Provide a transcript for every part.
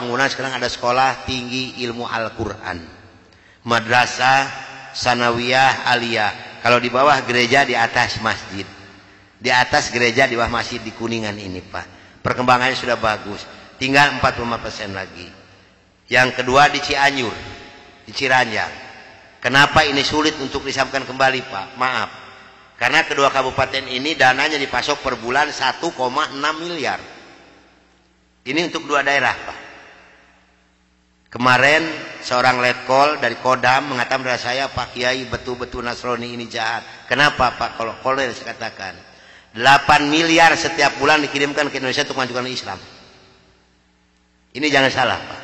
bangunan sekarang ada sekolah tinggi ilmu Al-Quran, madrasah, sanawiyah, aliyah. Kalau di bawah gereja, di atas masjid. Di atas gereja, di bawah masjid di Kuningan ini Pak. Perkembangannya sudah bagus. Tinggal 45% lagi. Yang kedua di Cianjur, di Ciranjang. Kenapa ini sulit untuk disampaikan kembali Pak? Maaf. Karena kedua kabupaten ini dananya dipasok per bulan 1,6 miliar. Ini untuk dua daerah Pak. Kemarin seorang letkol dari Kodam mengatakan kepada saya, Pak Kiai betul-betul Nasrani ini jahat. Kenapa Pak? Kalau saya katakan 8 miliar setiap bulan dikirimkan ke Indonesia untuk mengajukan Islam. Ini jangan salah Pak.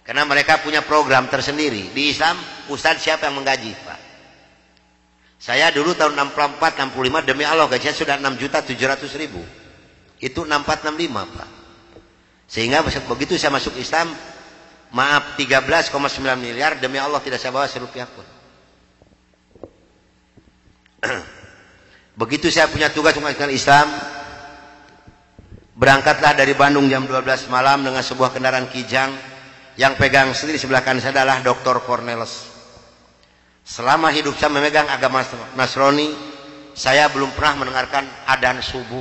Karena mereka punya program tersendiri. Di Islam, Ustadz siapa yang menggaji Pak? Saya dulu tahun 64, 65 demi Allah gajinya sudah 6.700.000. Itu 64, 65 Pak. Sehingga begitu saya masuk Islam, maaf 13,9 miliar demi Allah tidak saya bawa serupiah pun. Begitu saya punya tugas mengajarkan Islam, berangkatlah dari Bandung jam 12 malam dengan sebuah kendaraan Kijang. Yang pegang sendiri sebelah kanan saya adalah Dr. Cornelis. Selama hidup saya memegang agama Nasrani, saya belum pernah mendengarkan adzan subuh.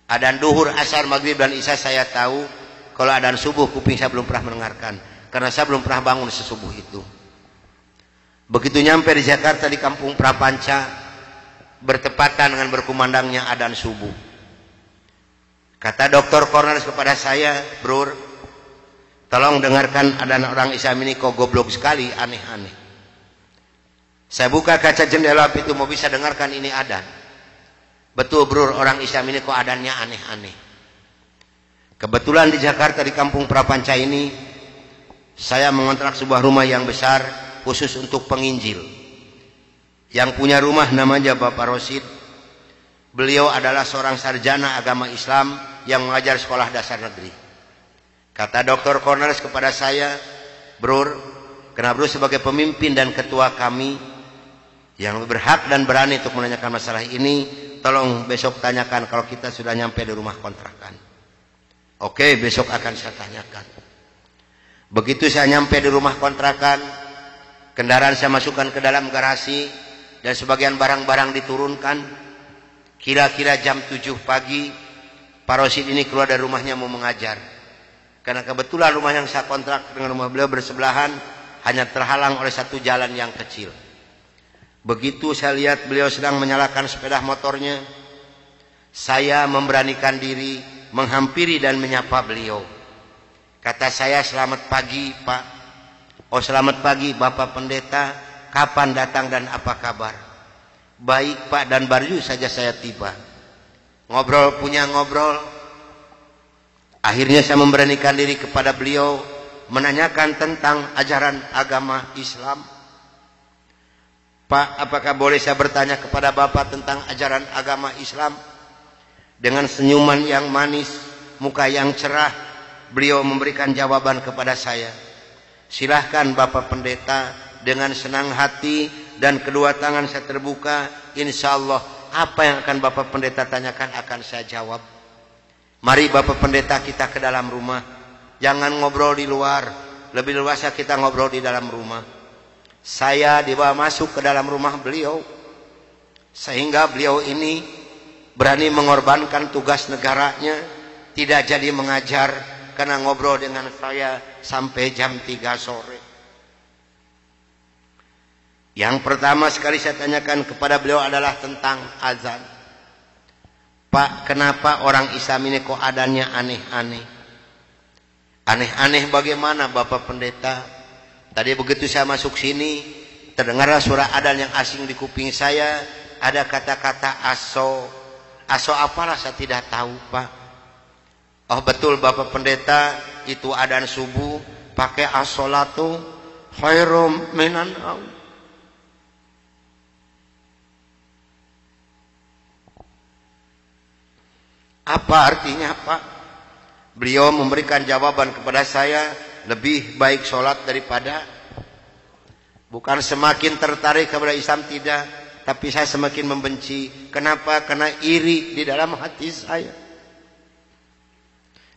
Adzan duhur, asar, maghrib dan isya saya tahu. Kalau adzan subuh kuping saya belum pernah mendengarkan, karena saya belum pernah bangun sesubuh itu. Begitu nyampe di Jakarta di Kampung Prapanca, bertepatan dengan berkumandangnya adzan subuh. Kata Dr. Cornelis kepada saya, "Bro, tolong dengarkan adzan orang Islam ini kok goblok sekali, aneh-aneh." Saya buka kaca jendela itu mau bisa dengarkan ini adzan. Betul Bro, orang Islam ini kok adzannya aneh-aneh. Kebetulan di Jakarta di Kampung Prapanca ini saya mengontrak sebuah rumah yang besar khusus untuk penginjil. Yang punya rumah namanya Bapak Rosid. Beliau adalah seorang sarjana agama Islam yang mengajar sekolah dasar negeri. Kata Dr. Cornelis kepada saya, "Bro, karena bro sebagai pemimpin dan ketua kami yang berhak dan berani untuk menanyakan masalah ini, tolong besok tanyakan kalau kita sudah nyampe di rumah kontrakan." Oke, besok akan saya tanyakan. Begitu saya nyampe di rumah kontrakan, kendaraan saya masukkan ke dalam garasi dan sebagian barang-barang diturunkan. Kira-kira jam 7 pagi, Pak Rosid ini keluar dari rumahnya mau mengajar. Karena kebetulan rumah yang saya kontrak dengan rumah beliau bersebelahan, hanya terhalang oleh satu jalan yang kecil. Begitu saya lihat beliau sedang menyalakan sepeda motornya, saya memberanikan diri menghampiri dan menyapa beliau. Kata saya, "Selamat pagi Pak." "Oh selamat pagi Bapak Pendeta, kapan datang dan apa kabar?" "Baik Pak, dan baru saja saya tiba." Ngobrol punya ngobrol. Akhirnya saya memberanikan diri kepada beliau menanyakan tentang ajaran agama Islam. "Pak, apakah boleh saya bertanya kepada Bapak tentang ajaran agama Islam?" Dengan senyuman yang manis, muka yang cerah, beliau memberikan jawaban kepada saya. "Silahkan Bapak Pendeta." Dengan senang hati dan kedua tangan saya terbuka, insya Allah apa yang akan Bapak Pendeta tanyakan akan saya jawab. Mari Bapak Pendeta kita ke dalam rumah. Jangan ngobrol di luar. Lebih luasnya kita ngobrol di dalam rumah. Saya dibawa masuk ke dalam rumah beliau. Sehingga beliau ini berani mengorbankan tugas negaranya. Tidak jadi mengajar karena ngobrol dengan saya sampai jam 3 sore. Yang pertama sekali saya tanyakan kepada beliau adalah tentang azan. "Pak, kenapa orang Islam ini kok adanya aneh-aneh?" "Aneh-aneh bagaimana Bapak Pendeta?" Tadi begitu saya masuk sini, terdengarlah suara adzan yang asing di kuping saya. Ada kata-kata aso. Aso apalah saya tidak tahu Pak. "Oh betul Bapak Pendeta, itu adzan subuh pakai as-sholatu khairum minan naum." Apa artinya Pak? Beliau memberikan jawaban kepada saya, lebih baik sholat daripada. Bukan semakin tertarik kepada Islam, tidak, tapi saya semakin membenci. Kenapa? Karena iri di dalam hati saya.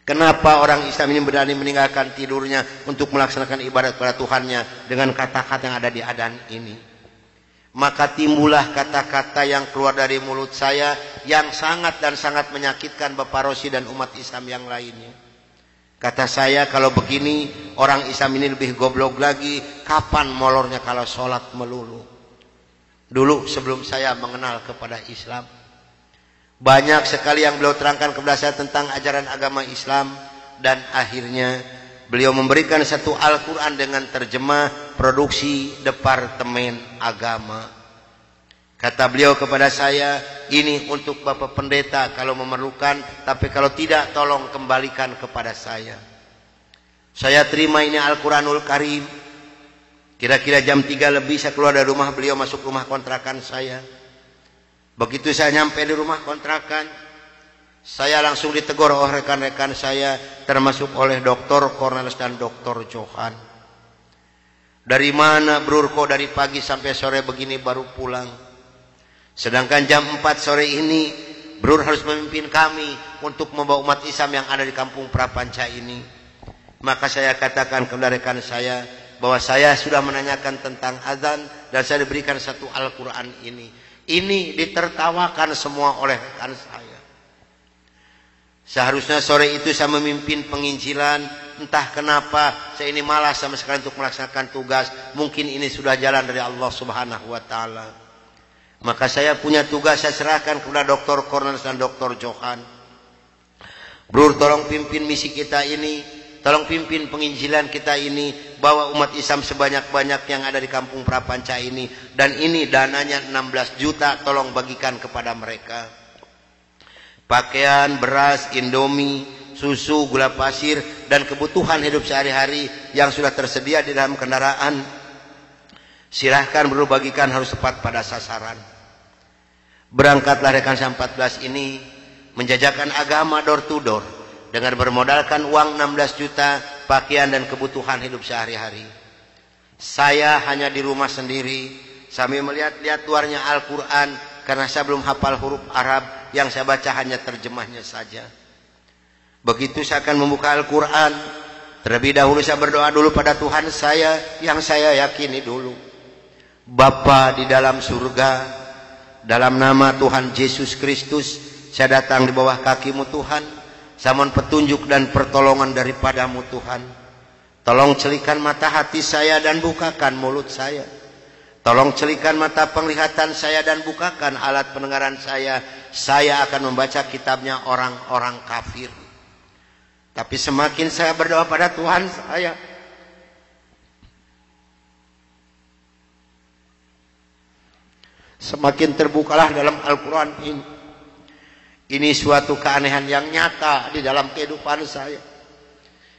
Kenapa orang Islam ini berani meninggalkan tidurnya untuk melaksanakan ibadat kepada Tuhannya dengan kata-kata yang ada di adzan ini? Maka timbullah kata-kata yang keluar dari mulut saya yang sangat dan sangat menyakitkan Bapak Rosi dan umat Islam yang lainnya. Kata saya, kalau begini orang Islam ini lebih goblok lagi, kapan molornya kalau sholat melulu? Dulu sebelum saya mengenal kepada Islam, banyak sekali yang beliau terangkan kepada saya tentang ajaran agama Islam, dan akhirnya beliau memberikan satu Al-Quran dengan terjemah produksi Departemen Agama. Kata beliau kepada saya, ini untuk Bapak Pendeta kalau memerlukan, tapi kalau tidak tolong kembalikan kepada saya. Saya terima ini Al-Quranul Karim. Kira-kira jam 3 lebih saya keluar dari rumah beliau, masuk rumah kontrakan saya. Begitu saya nyampe di rumah kontrakan, saya langsung ditegur oleh rekan-rekan saya, termasuk oleh Dr. Cornelis dan Dr. Johan. Dari mana Bro, kok dari pagi sampai sore begini baru pulang? Sedangkan jam 4 sore ini Bro harus memimpin kami untuk membawa umat Islam yang ada di kampung Prapanca ini. Maka saya katakan kepada rekan saya bahwa saya sudah menanyakan tentang azan dan saya diberikan satu Al-Quran ini. Ini ditertawakan semua oleh rekan saya. Seharusnya sore itu saya memimpin penginjilan. Entah kenapa saya ini malas sama sekali untuk melaksanakan tugas. Mungkin ini sudah jalan dari Allah Subhanahu wa Ta'ala. Maka saya punya tugas, saya serahkan kepada Dr. Cornelis dan Dr. Johan. Bro, tolong pimpin misi kita ini. Tolong pimpin penginjilan kita ini, bawa umat Islam sebanyak-banyak yang ada di kampung Prapanca ini. Dan ini dananya 16 juta, tolong bagikan kepada mereka. Pakaian, beras, indomie, susu, gula pasir, dan kebutuhan hidup sehari-hari yang sudah tersedia di dalam kendaraan. Silahkan Bro bagikan, harus tepat pada sasaran. Berangkatlah rekan saya 14 ini menjajakan agama door to door. Dengan bermodalkan uang 16 juta, pakaian dan kebutuhan hidup sehari-hari. Saya hanya di rumah sendiri, sambil melihat-lihat luarnya Al-Quran, karena saya belum hafal huruf Arab, yang saya baca hanya terjemahnya saja. Begitu saya akan membuka Al-Quran, terlebih dahulu saya berdoa dulu pada Tuhan saya, yang saya yakini dulu. Bapa di dalam surga, dalam nama Tuhan Yesus Kristus, saya datang di bawah kakimu Tuhan. Saya mohon petunjuk dan pertolongan daripadamu Tuhan. Tolong celikan mata hati saya dan bukakan mulut saya. Tolong celikan mata penglihatan saya dan bukakan alat pendengaran saya. Saya akan membaca kitabnya orang-orang kafir. Tapi semakin saya berdoa pada Tuhan saya, semakin terbukalah dalam Al-Quran ini. Ini suatu keanehan yang nyata di dalam kehidupan saya.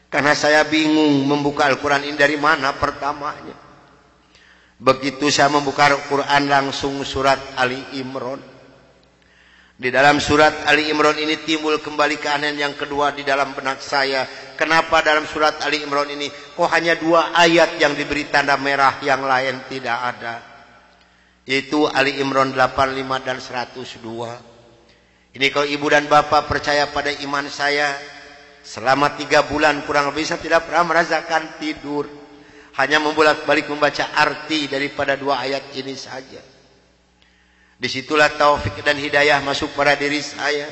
Karena saya bingung membuka Al-Quran ini dari mana pertamanya. Begitu saya membuka Al-Quran langsung surat Ali Imran. Di dalam surat Ali Imran ini timbul kembali keanehan yang kedua di dalam benak saya. Kenapa dalam surat Ali Imran ini kok hanya 2 ayat yang diberi tanda merah, yang lain tidak ada? Yaitu Ali Imran 85 dan 102. Ini kalau ibu dan bapak percaya pada iman saya, selama 3 bulan kurang lebih saya tidak pernah merasakan tidur. Hanya membolak-balik membaca arti daripada 2 ayat ini saja. Disitulah taufik dan hidayah masuk pada diri saya.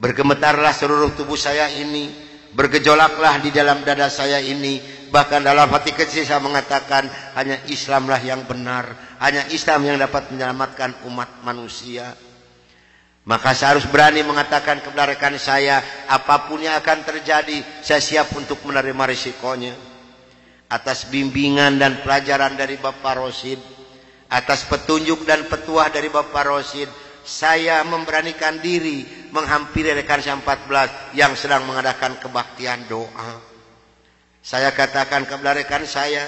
Bergemetarlah seluruh tubuh saya ini. Bergejolaklah di dalam dada saya ini. Bahkan dalam hati kecil saya mengatakan, hanya Islamlah yang benar. Hanya Islam yang dapat menyelamatkan umat manusia. Maka saya harus berani mengatakan kepada rekan saya, apapun yang akan terjadi, saya siap untuk menerima risikonya. Atas bimbingan dan pelajaran dari Bapak Rosid, atas petunjuk dan petuah dari Bapak Rosid, saya memberanikan diri menghampiri rekan saya 14 yang sedang mengadakan kebaktian doa. Saya katakan kepada rekan saya,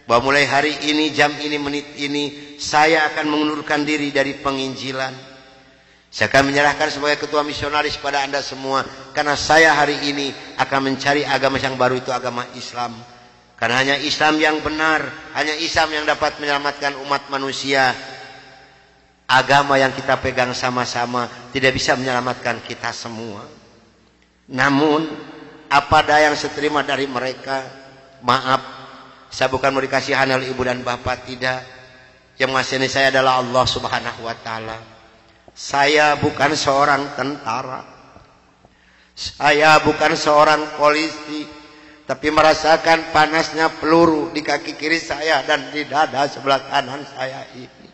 bahwa mulai hari ini, jam ini, menit ini, saya akan mengundurkan diri dari penginjilan. Saya akan menyerahkan sebagai ketua misionaris pada Anda semua. Karena saya hari ini akan mencari agama yang baru, itu agama Islam. Karena hanya Islam yang benar, hanya Islam yang dapat menyelamatkan umat manusia. Agama yang kita pegang sama-sama tidak bisa menyelamatkan kita semua. Namun apa daya yang saya terima dari mereka, maaf, saya bukan mau dikasihani oleh ibu dan bapak, tidak. Yang mengasihani saya adalah Allah Subhanahu wa taala. Saya bukan seorang tentara, saya bukan seorang polisi, tapi merasakan panasnya peluru di kaki kiri saya dan di dada sebelah kanan saya ini.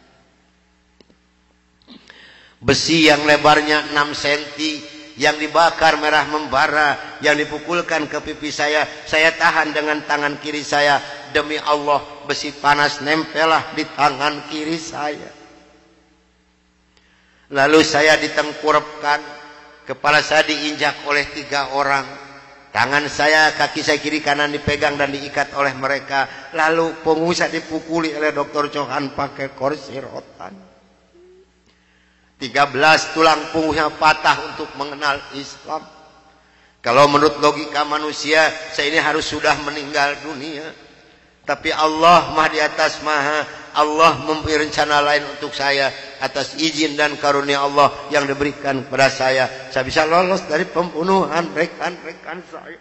Besi yang lebarnya 6 cm yang dibakar merah membara, yang dipukulkan ke pipi saya tahan dengan tangan kiri saya. Demi Allah, besi panas nempelah di tangan kiri saya. Lalu saya ditengkurapkan, kepala saya diinjak oleh 3 orang. Tangan saya, kaki saya kiri kanan dipegang dan diikat oleh mereka. Lalu punggung saya dipukuli oleh Dr. Johan pakai kursi rotan. 13 tulang punggungnya patah untuk mengenal Islam. Kalau menurut logika manusia, saya ini harus sudah meninggal dunia. Tapi Allah Maha di atas Maha. Allah mempunyai rencana lain untuk saya. Atas izin dan karunia Allah yang diberikan kepada saya bisa lolos dari pembunuhan rekan-rekan saya.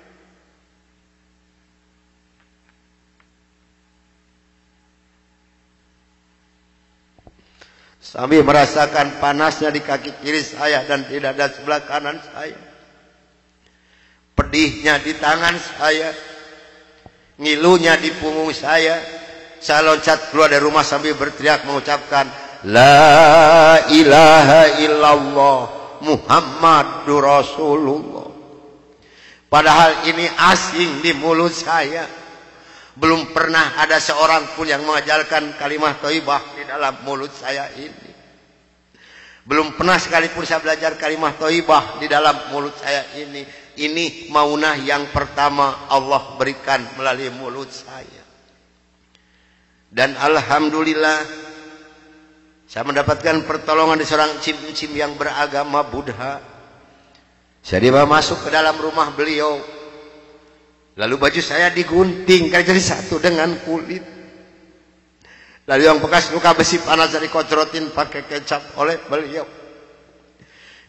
Sambil merasakan panasnya di kaki kiri saya dan di dada sebelah kanan saya. Pedihnya di tangan saya. Ngilunya di punggung saya. Saya loncat keluar dari rumah sambil berteriak mengucapkan La ilaha illallah Muhammadur Rasulullah. Padahal ini asing di mulut saya. Belum pernah ada seorang pun yang mengajarkan kalimat thayyibah di dalam mulut saya ini. Belum pernah sekalipun saya belajar kalimat thayyibah di dalam mulut saya ini. Ini maunah yang pertama Allah berikan melalui mulut saya. Dan alhamdulillah saya mendapatkan pertolongan dari seorang cim-cim yang beragama Buddha. Saya dibawa masuk ke dalam rumah beliau. Lalu baju saya digunting jadi satu dengan kulit. Lalu yang bekas luka besi panas saya dikocrotin pakai kecap oleh beliau.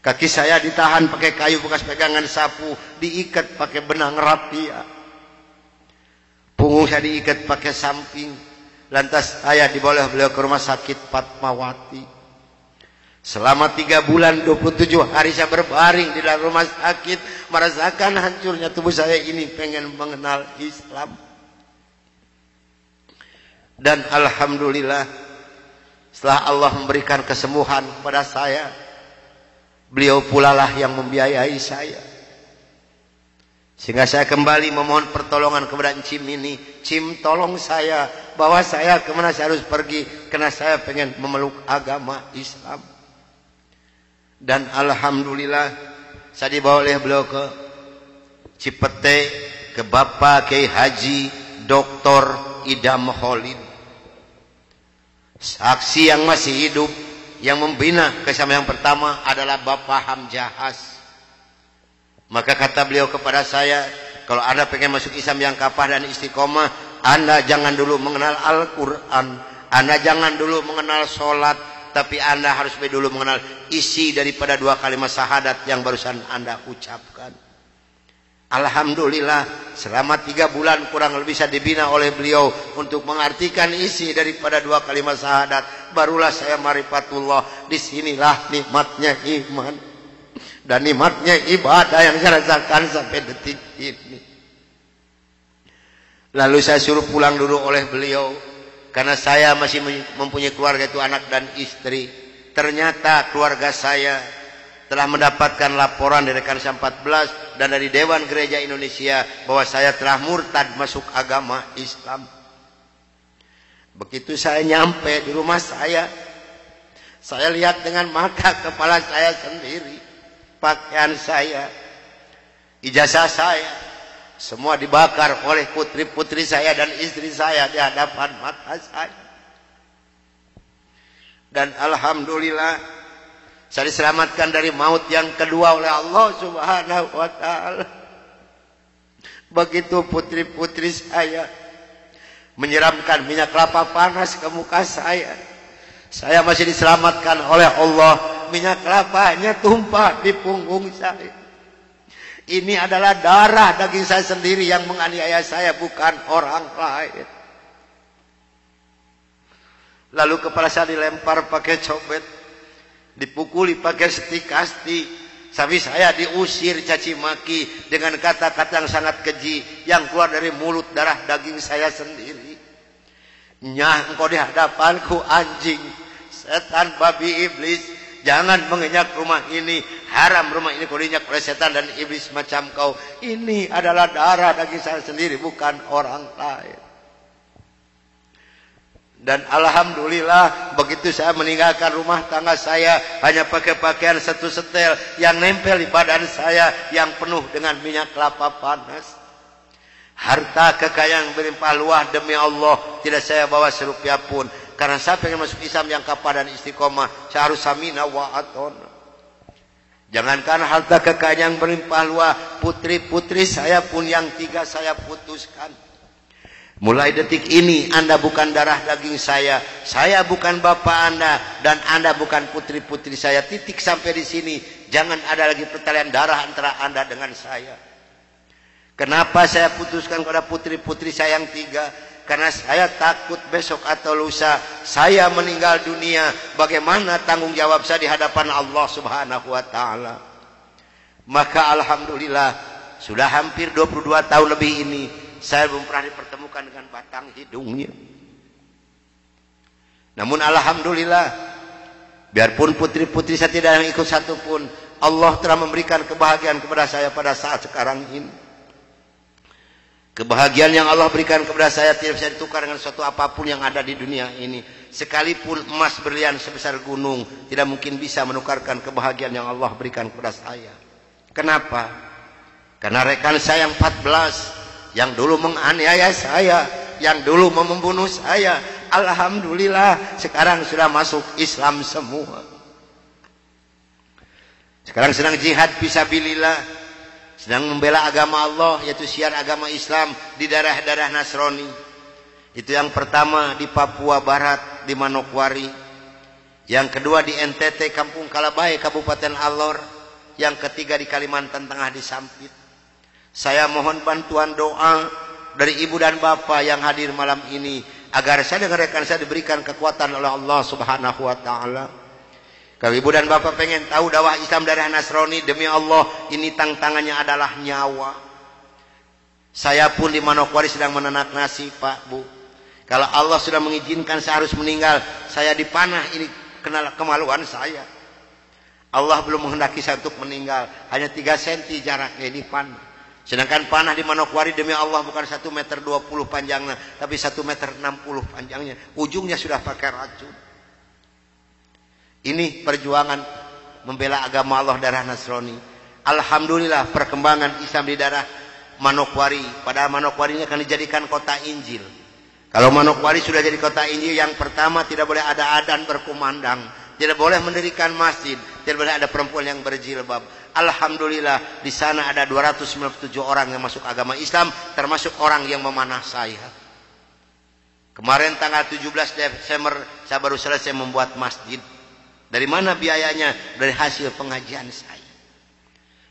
Kaki saya ditahan pakai kayu bekas pegangan sapu, diikat pakai benang rapia. Punggung saya diikat pakai samping. Lantas saya dibawa oleh beliau ke rumah sakit Fatmawati. Selama 3 bulan 27 hari saya berbaring di dalam rumah sakit, merasakan hancurnya tubuh saya ini, pengen mengenal Islam. Dan alhamdulillah setelah Allah memberikan kesembuhan kepada saya, beliau pula lah yang membiayai saya. Sehingga saya kembali memohon pertolongan kepada Cim ini. Cim, tolong saya, bawa saya kemana saya harus pergi, karena saya pengen memeluk agama Islam. Dan alhamdulillah saya dibawa oleh beliau ke Cipete, ke Bapak Kiai Haji Dr. Idam Khalid, saksi yang masih hidup, yang membina kesama yang pertama adalah Bapak Hamjahas. Maka kata beliau kepada saya, kalau Anda pengen masuk Islam yang kafah dan istiqomah, Anda jangan dulu mengenal Al-Quran, Anda jangan dulu mengenal sholat, tapi Anda harus dulu mengenal isi daripada 2 kalimat syahadat yang barusan Anda ucapkan. Alhamdulillah selama 3 bulan kurang lebih saya dibina oleh beliau untuk mengartikan isi daripada 2 kalimat syahadat. Barulah saya marifatullah. Disinilah nikmatnya iman dan nikmatnya ibadah yang saya rasakan sampai detik ini. Lalu saya suruh pulang dulu oleh beliau, karena saya masih mempunyai keluarga, itu anak dan istri. Ternyata keluarga saya telah mendapatkan laporan dari Rekan 14 dan dari Dewan Gereja Indonesia bahwa saya telah murtad masuk agama Islam. Begitu saya nyampe di rumah saya lihat dengan mata kepala saya sendiri, pakaian saya, ijazah saya, semua dibakar oleh putri-putri saya dan istri saya di hadapan mata saya. Dan alhamdulillah saya diselamatkan dari maut yang kedua oleh Allah Subhanahu wa taala. Begitu putri-putri saya menyiramkan minyak kelapa panas ke muka saya masih diselamatkan oleh Allah. Minyak kelapanya tumpah di punggung saya. Ini adalah darah daging saya sendiri yang menganiaya saya, bukan orang lain. Lalu kepala saya dilempar pakai cobek, dipukuli pakai setik kasti, sampai saya diusir caci maki dengan kata-kata yang sangat keji yang keluar dari mulut darah daging saya sendiri. Nyah, engkau di hadapanku anjing, setan, babi, iblis, jangan menginjak rumah ini, haram rumah ini kau diinjak oleh setan dan iblis macam kau. Ini adalah darah daging saya sendiri, bukan orang lain. Dan alhamdulillah begitu saya meninggalkan rumah tangga saya, hanya pakai pakaian satu setel yang nempel di badan saya yang penuh dengan minyak kelapa panas. Harta kekayaan berlimpah luah demi Allah tidak saya bawa serupiah pun, karena saya pengen masuk Islam yang kapal dan istiqomah. Saya harus samina wa atona. Jangankan harta kekayaan yang berlimpah luah, putri-putri saya pun yang 3 saya putuskan. Mulai detik ini Anda bukan darah daging saya bukan bapak Anda, dan Anda bukan putri-putri saya. Titik sampai di sini. Jangan ada lagi pertalian darah antara Anda dengan saya. Kenapa saya putuskan kepada putri-putri saya yang 3? Karena saya takut besok atau lusa saya meninggal dunia, bagaimana tanggung jawab saya di hadapan Allah Subhanahu wa taala. Maka alhamdulillah sudah hampir 22 tahun lebih ini saya belum pernah dipertemukan dengan batang hidungnya. Namun alhamdulillah, biarpun putri-putri saya tidak yang ikut satu pun, Allah telah memberikan kebahagiaan kepada saya pada saat sekarang ini. Kebahagiaan yang Allah berikan kepada saya tidak bisa ditukar dengan sesuatu apapun yang ada di dunia ini. Sekalipun emas berlian sebesar gunung tidak mungkin bisa menukarkan kebahagiaan yang Allah berikan kepada saya. Kenapa? Karena rekan saya yang 14 yang dulu menganiaya saya, yang dulu membunuh saya, alhamdulillah sekarang sudah masuk Islam semua. Sekarang sedang jihad fisabilillah, sedang membela agama Allah, yaitu syiar agama Islam di daerah-daerah Nasrani. Itu yang pertama di Papua Barat, di Manokwari. Yang kedua di NTT, Kampung Kalabai, Kabupaten Alor. Yang ketiga di Kalimantan Tengah, di Sampit. Saya mohon bantuan doa dari ibu dan bapak yang hadir malam ini, agar saya dengan rekan saya diberikan kekuatan oleh Allah Subhanahu wa taala. Kalau ibu dan bapak pengen tahu dakwah Islam daerah Nasrani, demi Allah ini tantangannya adalah nyawa. Saya pun di Manokwari sedang menanak nasi, Pak, Bu. Kalau Allah sudah mengizinkan saya harus meninggal, saya dipanah, ini kemaluan saya. Allah belum menghendaki saya untuk meninggal, hanya 3 cm jaraknya ini panah. Sedangkan panah di Manokwari demi Allah bukan 1,20 meter panjangnya, tapi 1,60 meter panjangnya. Ujungnya sudah pakai racun. Ini perjuangan membela agama Allah daerah Nasrani. Alhamdulillah perkembangan Islam di daerah Manokwari. Padahal Manokwari ini akan dijadikan kota Injil. Kalau Manokwari sudah jadi kota Injil, yang pertama tidak boleh ada adzan berkumandang, tidak boleh mendirikan masjid, tidak boleh ada perempuan yang berjilbab. Alhamdulillah di sana ada 297 orang yang masuk agama Islam, termasuk orang yang memanah saya. Kemarin tanggal 17 Desember saya baru selesai membuat masjid. Dari mana biayanya? Dari hasil pengajian saya.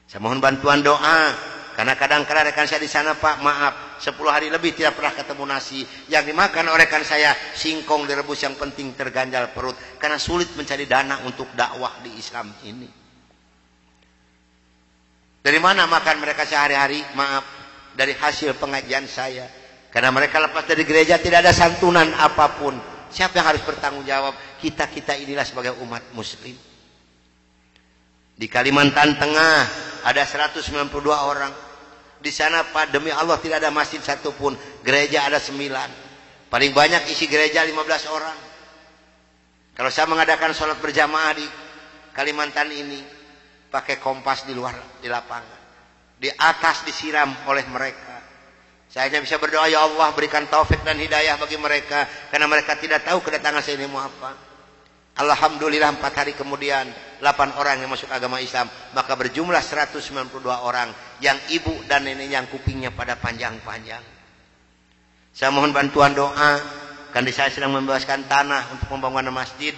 Saya mohon bantuan doa, karena kadang-kadang rekan saya di sana, Pak, maaf, 10 hari lebih tidak pernah ketemu nasi. Yang dimakan oleh rekan saya singkong direbus, yang penting terganjal perut, karena sulit mencari dana untuk dakwah di Islam ini. Dari mana makan mereka sehari-hari? Maaf, dari hasil pengajian saya. Karena mereka lepas dari gereja tidak ada santunan apapun. Siapa yang harus bertanggung jawab? Kita-kita inilah sebagai umat muslim. Di Kalimantan Tengah ada 192 orang. Di sana, Pak, demi Allah tidak ada masjid satupun. Gereja ada 9. Paling banyak isi gereja 15 orang. Kalau saya mengadakan sholat berjamaah di Kalimantan ini, pakai kompas di luar, di lapangan, di atas disiram oleh mereka. Saya hanya bisa berdoa, ya Allah berikan taufik dan hidayah bagi mereka, karena mereka tidak tahu kedatangan saya ini mau apa. Alhamdulillah 4 hari kemudian 8 orang yang masuk agama Islam, maka berjumlah 192 orang yang ibu dan nenek yang kupingnya pada panjang-panjang. Saya mohon bantuan doa, karena saya sedang membebaskan tanah untuk pembangunan masjid.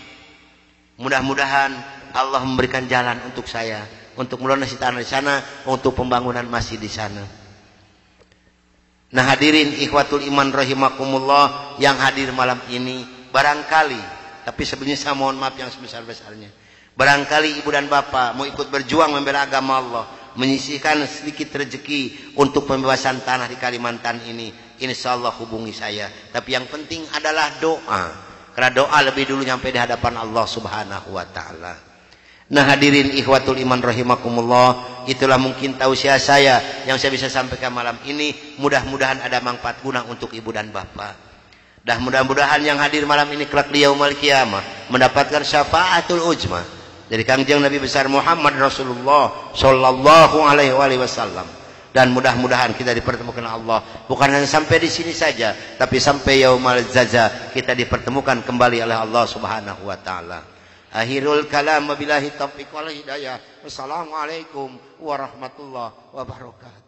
Mudah-mudahan Allah memberikan jalan untuk saya untuk melunasi tanah di sana, untuk pembangunan masjid di sana. Nah hadirin ikhwatul iman rahimakumullah yang hadir malam ini, barangkali, tapi sebenarnya saya mohon maaf yang sebesar-besarnya, barangkali ibu dan bapak mau ikut berjuang membela agama Allah, menyisihkan sedikit rezeki untuk pembebasan tanah di Kalimantan ini, insya Allah hubungi saya. Tapi yang penting adalah doa, karena doa lebih dulu nyampe di hadapan Allah subhanahu wa ta'ala. Nah hadirin ikhwatul iman rahimakumullah, itulah mungkin tausiah saya yang saya bisa sampaikan malam ini. Mudah-mudahan ada manfaat guna untuk ibu dan bapak. Dan mudah-mudahan yang hadir malam ini kelak di yaumul qiyamah mendapatkan syafaatul ujma dari Kangjeng Nabi besar Muhammad Rasulullah sallallahu alaihi wasallam. Dan mudah-mudahan kita dipertemukan Allah bukan hanya sampai di sini saja, tapi sampai yaumul jaza kita dipertemukan kembali oleh Allah subhanahu wa ta'ala. Akhirul kalam wabillahi taufiq wal hidayah. Wassalamualaikum warahmatullahi wabarakatuh.